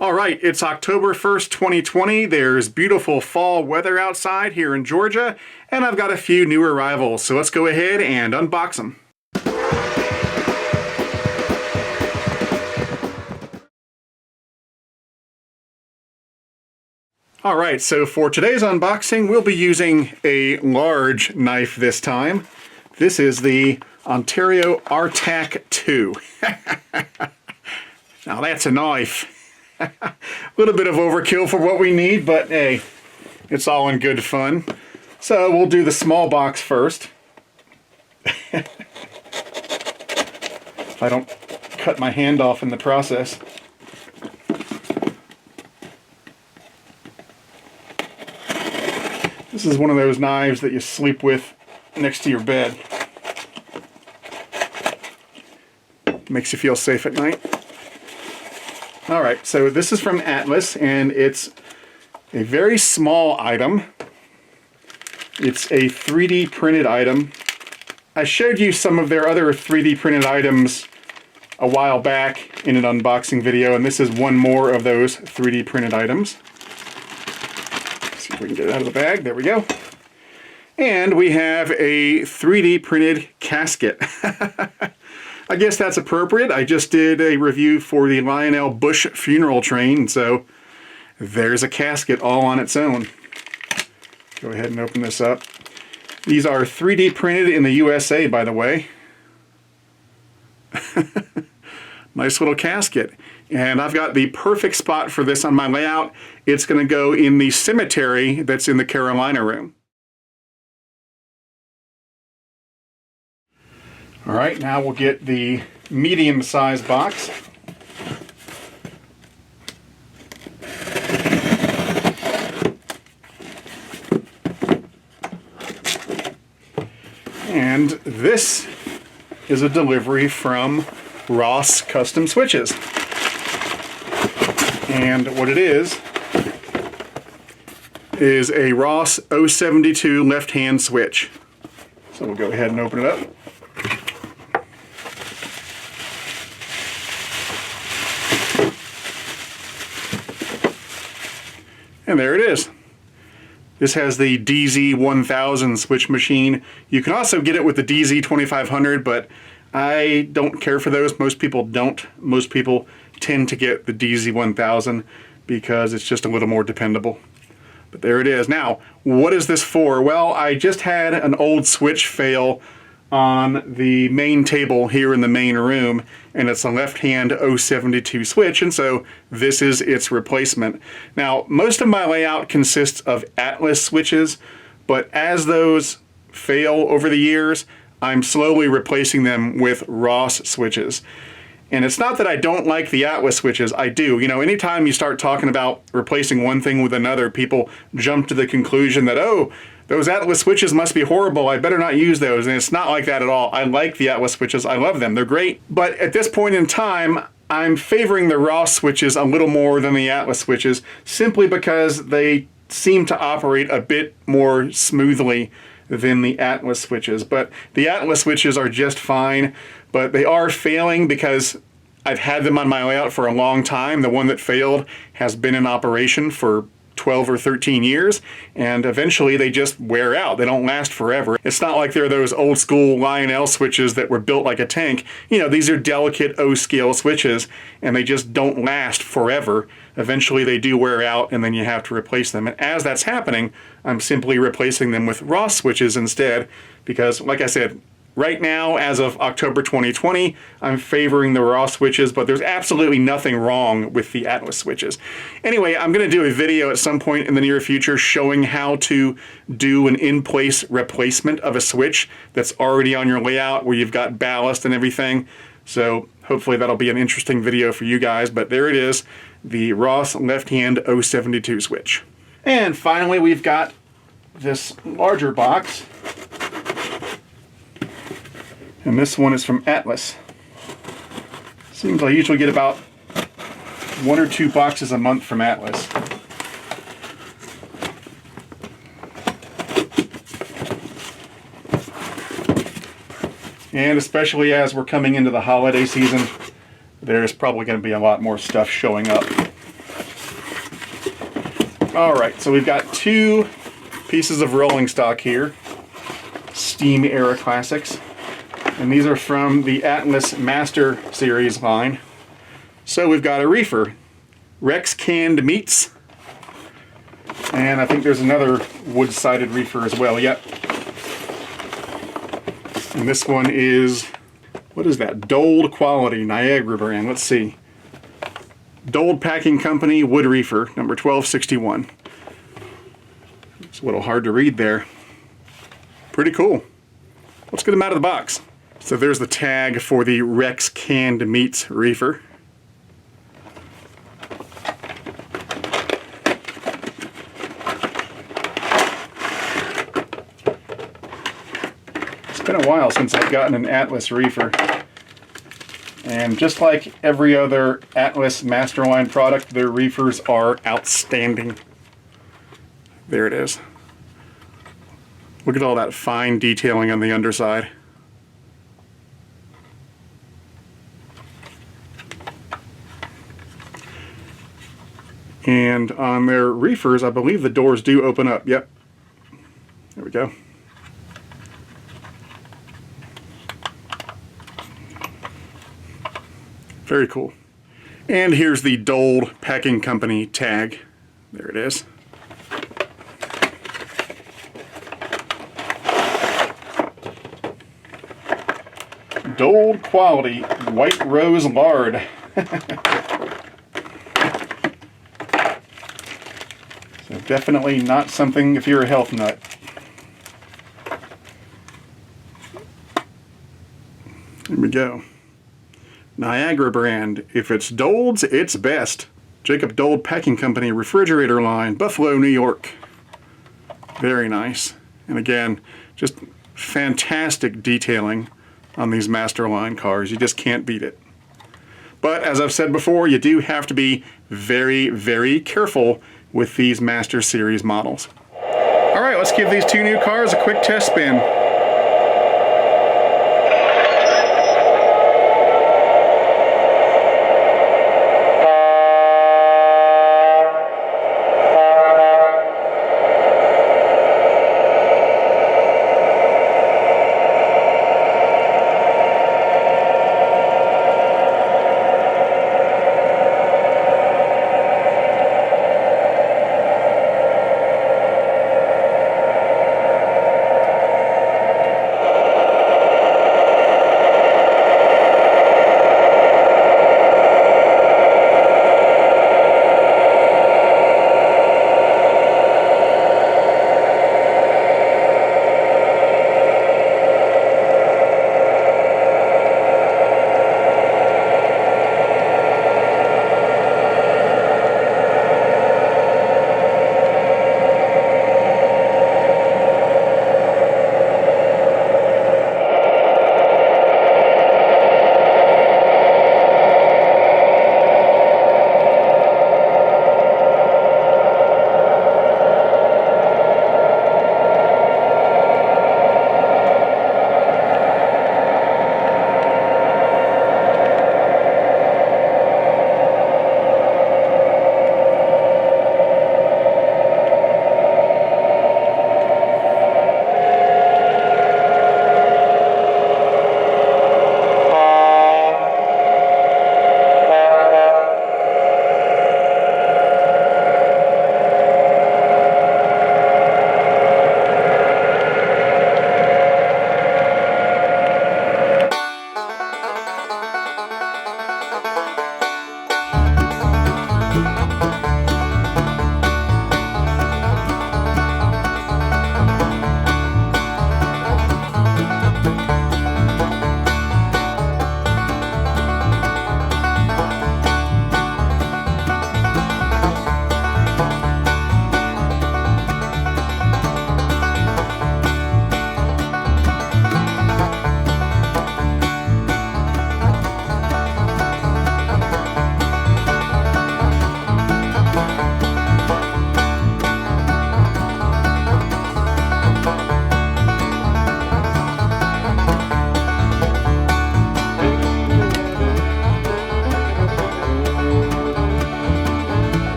All right, it's October 1st, 2020. There's beautiful fall weather outside here in Georgia, and I've got a few new arrivals, so let's go ahead and unbox them. All right, so for today's unboxing, we'll be using a large knife this time. This is the Ontario RTAC 2. Now that's a knife. A little bit of overkill for what we need, but hey, it's all in good fun. So we'll do the small box first. If I don't cut my hand off in the process. This is one of those knives that you sleep with next to your bed. Makes you feel safe at night. Alright, so this is from Atlas, and it's a very small item. It's a 3D printed item. I showed you some of their other 3D printed items a while back in an unboxing video, and this is one more of those 3D printed items. Let's see if we can get it out of the bag. There we go. And we have a 3D printed casket. I guess that's appropriate. I just did a review for the Lionel Bush funeral train, so there's a casket all on its own. Go ahead and open this up. These are 3D printed in the USA, by the way. Nice little casket. And I've got the perfect spot for this on my layout. It's going to go in the cemetery that's in the Carolina room. All right, now we'll get the medium-sized box. And this is a delivery from Ross Custom Switches. And what it is a Ross 072 left-hand switch. So we'll go ahead and open it up. And there it is. This has the DZ1000 switch machine. You can also get it with the DZ2500, but I don't care for those. Most people don't. Most people tend to get the DZ1000 because it's just a little more dependable. But there it is. Now, what is this for? Well, I just had an old switch fail on the main table here in the main room, and it's a left-hand 072 switch, and so this is its replacement. Now, most of my layout consists of Atlas switches, but as those fail over the years, I'm slowly replacing them with Ross switches. And it's not that I don't like the Atlas switches, I do. You know, anytime you start talking about replacing one thing with another, people jump to the conclusion that, oh, those Atlas switches must be horrible, I better not use those. And it's not like that at all. I like the Atlas switches, I love them, they're great. But at this point in time, I'm favoring the Ross switches a little more than the Atlas switches, simply because they seem to operate a bit more smoothly than the Atlas switches. But the Atlas switches are just fine, but they are failing because I've had them on my layout for a long time. The one that failed has been in operation for 12 or 13 years, and eventually they just wear out. They don't last forever. It's not like they're those old school Lionel switches that were built like a tank. You know, these are delicate O-scale switches, and they just don't last forever. Eventually they do wear out, and then you have to replace them. And as that's happening, I'm simply replacing them with Ross switches instead, because, like I said, right now, as of October 2020, I'm favoring the Ross switches, but there's absolutely nothing wrong with the Atlas switches. Anyway, I'm going to do a video at some point in the near future showing how to do an in-place replacement of a switch that's already on your layout where you've got ballast and everything. So hopefully that'll be an interesting video for you guys, but there it is, the Ross left-hand 072 switch. And finally, we've got this larger box. And this one is from Atlas. Seems I usually get about 1 or 2 boxes a month from Atlas. And especially as we're coming into the holiday season, there's probably going to be a lot more stuff showing up. All right, so we've got two pieces of rolling stock here, Steam Era Classics, and these are from the Atlas Master Series line. So we've got a reefer, Rex Canned Meats, and I think there's another wood-sided reefer as well. Yep. And this one is, what is that? Dold Quality, Niagara brand. Let's see. Dold Packing Company Wood Reefer, number 1261. It's a little hard to read there. Pretty cool. Let's get them out of the box. So there's the tag for the Rex Canned Meats Reefer. It's been a while since I've gotten an Atlas reefer. And just like every other Atlas Masterline product, their reefers are outstanding. There it is. Look at all that fine detailing on the underside. And on their reefers, I believe the doors do open up. Yep. There we go. Very cool. And here's the Dold Packing Company tag. There it is. Dold Quality White Rose Lard. So definitely not something if you're a health nut. Here we go. Niagara brand. If it's Dold's, it's best. Jacob Dold Packing Company refrigerator line, Buffalo, New York. Very nice. And again, just fantastic detailing on these Masterline cars. You just can't beat it. But as I've said before, you do have to be very, very careful with these Master Series models. All right, let's give these two new cars a quick test spin.